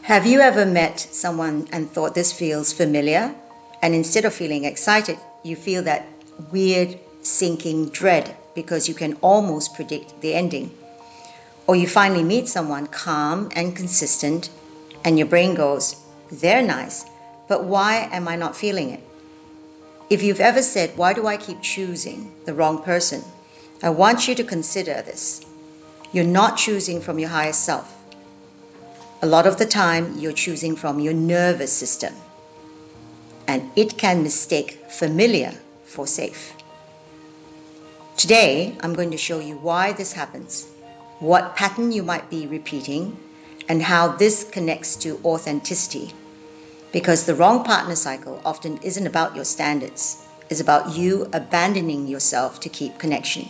Have you ever met someone and thought this feels familiar? And instead of feeling excited, you feel that weird sinking dread because you can almost predict the ending. Or you finally meet someone calm and consistent, and your brain goes, they're nice, but why am I not feeling it? If you've ever said, why do I keep choosing the wrong person? I want you to consider this. You're not choosing from your higher self. A lot of the time, you're choosing from your nervous system, and it can mistake familiar for safe. Today, I'm going to show you why this happens, what pattern you might be repeating, and how this connects to authenticity. Because the wrong partner cycle often isn't about your standards, it's about you abandoning yourself to keep connection.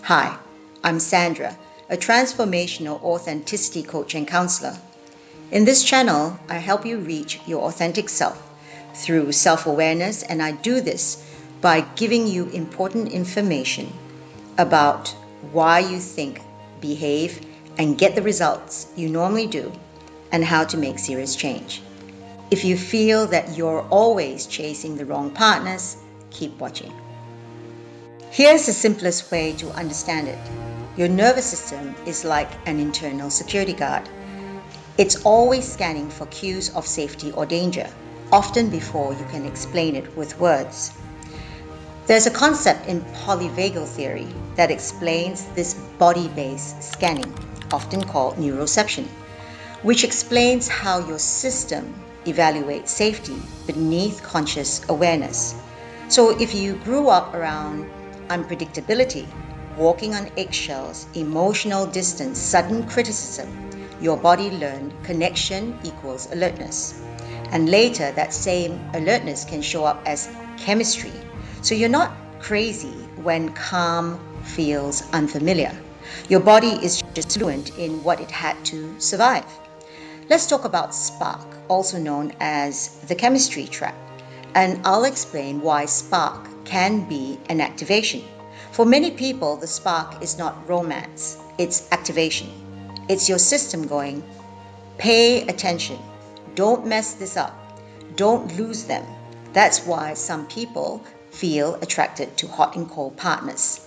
Hi, I'm Sandra, a transformational authenticity coach and counselor. In this channel, I help you reach your authentic self through self-awareness, and I do this by giving you important information about why you think, behave, and get the results you normally do, and how to make serious change. If you feel that you're always chasing the wrong partners, keep watching. Here's the simplest way to understand it. Your nervous system is like an internal security guard. It's always scanning for cues of safety or danger, often before you can explain it with words. There's a concept in polyvagal theory that explains this body-based scanning, often called neuroception, which explains how your system evaluates safety beneath conscious awareness. So if you grew up around unpredictability, walking on eggshells, emotional distance, sudden criticism, your body learned connection equals alertness. And later, that same alertness can show up as chemistry. So you're not crazy when calm feels unfamiliar. Your body is just fluent in what it had to survive. Let's talk about spark, also known as the chemistry trap. And I'll explain why spark can be an activation. For many people, the spark is not romance, it's activation. It's your system going, pay attention, don't mess this up, don't lose them. That's why some people feel attracted to hot and cold partners.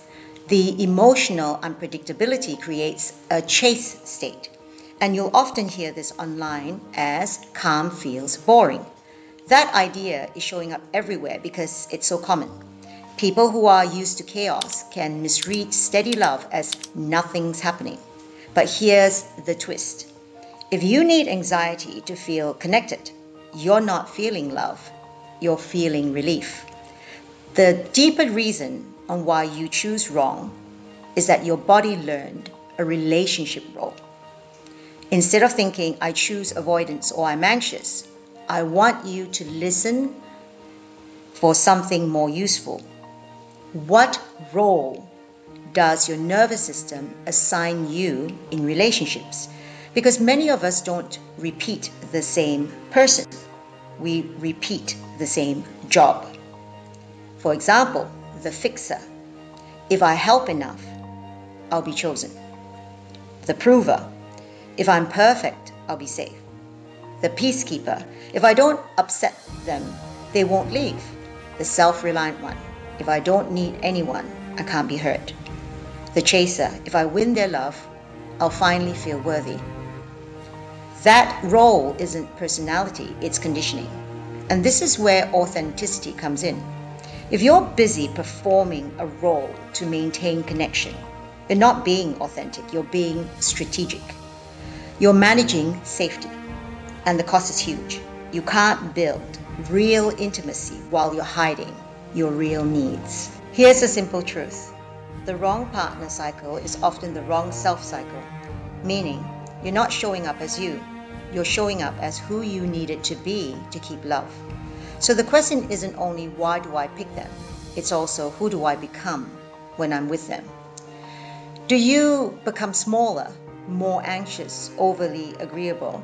The emotional unpredictability creates a chase state, and you'll often hear this online as calm feels boring. That idea is showing up everywhere because it's so common. People who are used to chaos can misread steady love as nothing's happening. But here's the twist. If you need anxiety to feel connected, you're not feeling love, you're feeling relief. The deeper reason on why you choose wrong is that your body learned a relationship role. Instead of thinking, I choose avoidance or I'm anxious, I want you to listen for something more useful. What role does your nervous system assign you in relationships? Because many of us don't repeat the same person. We repeat the same job. For example, the fixer. If I help enough, I'll be chosen. The prover. If I'm perfect, I'll be safe. The peacekeeper. If I don't upset them, they won't leave. The self-reliant one. If I don't need anyone, I can't be hurt. The chaser. If I win their love, I'll finally feel worthy. That role isn't personality, it's conditioning. And this is where authenticity comes in. If you're busy performing a role to maintain connection, you're not being authentic, you're being strategic. You're managing safety, and the cost is huge. You can't build real intimacy while you're hiding your real needs. Here's a simple truth. The wrong partner cycle is often the wrong self cycle, meaning you're not showing up as you're showing up as who you needed to be to keep love. So the question isn't only why do I pick them, it's also who do I become when I'm with them. Do you become smaller, more anxious, overly agreeable?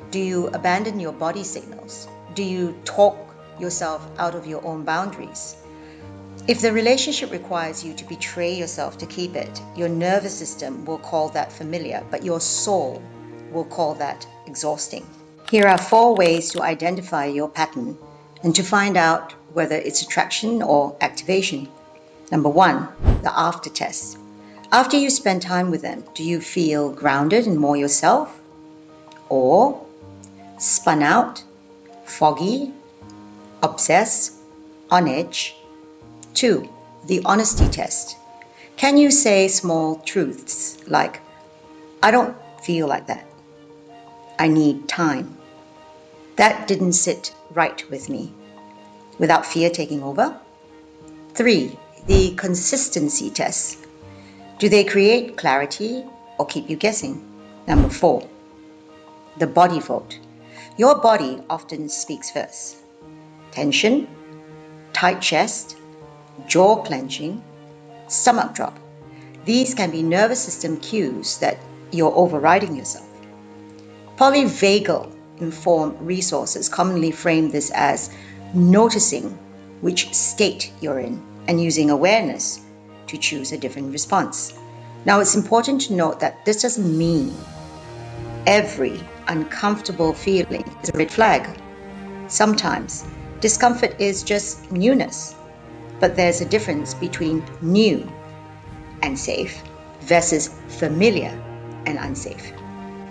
Do you abandon your body signals? Do you talk yourself out of your own boundaries? If the relationship requires you to betray yourself to keep it, your nervous system will call that familiar, but your soul will call that exhausting. Here are 4 ways to identify your pattern and to find out whether it's attraction or activation. Number 1, the after test. After you spend time with them, do you feel grounded and more yourself? Or spun out, foggy, obsessed, on edge? 2, the honesty test. Can you say small truths like, I don't feel like that. I need time. That didn't sit right with me, without fear taking over? 3, the consistency test. Do they create clarity or keep you guessing? Number 4, the body vote. Your body often speaks first. Tension, tight chest, jaw clenching, stomach drop. These can be nervous system cues that you're overriding yourself. Polyvagal informed resources commonly frame this as noticing which state you're in and using awareness to choose a different response. Now, it's important to note that this doesn't mean every uncomfortable feeling is a red flag. Sometimes discomfort is just newness, but there's a difference between new and safe versus familiar and unsafe.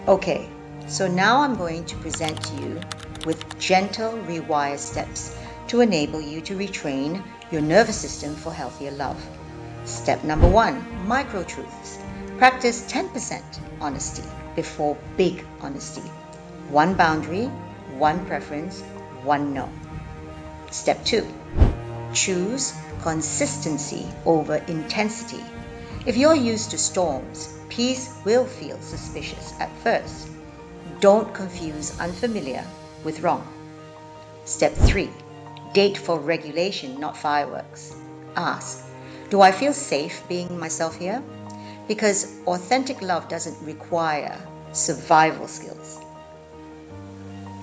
Okay, so now I'm going to present you with gentle rewire steps to enable you to retrain your nervous system for healthier love. Step number 1, micro truths. Practice 10% honesty before big honesty. 1 boundary, 1 preference, 1 no. Step 2, choose consistency over intensity. If you're used to storms, peace will feel suspicious at first. Don't confuse unfamiliar with wrong. Step 3, date for regulation, not fireworks. Ask, do I feel safe being myself here? Because authentic love doesn't require survival skills.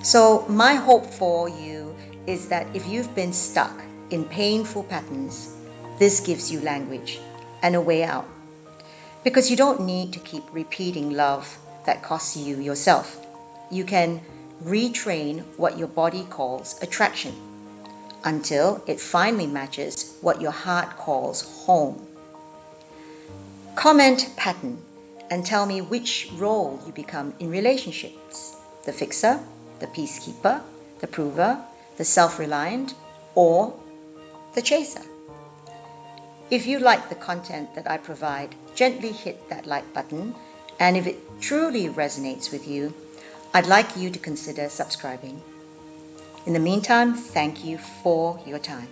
So my hope for you is that if you've been stuck in painful patterns, this gives you language and a way out. Because you don't need to keep repeating love that costs you yourself. You can retrain what your body calls attraction until it finally matches what your heart calls home. Comment pattern and tell me which role you become in relationships: the fixer, the peacekeeper, the prover, the self-reliant, or the chaser. If you like the content that I provide, gently hit that like button, and if it truly resonates with you, I'd like you to consider subscribing. In the meantime, thank you for your time.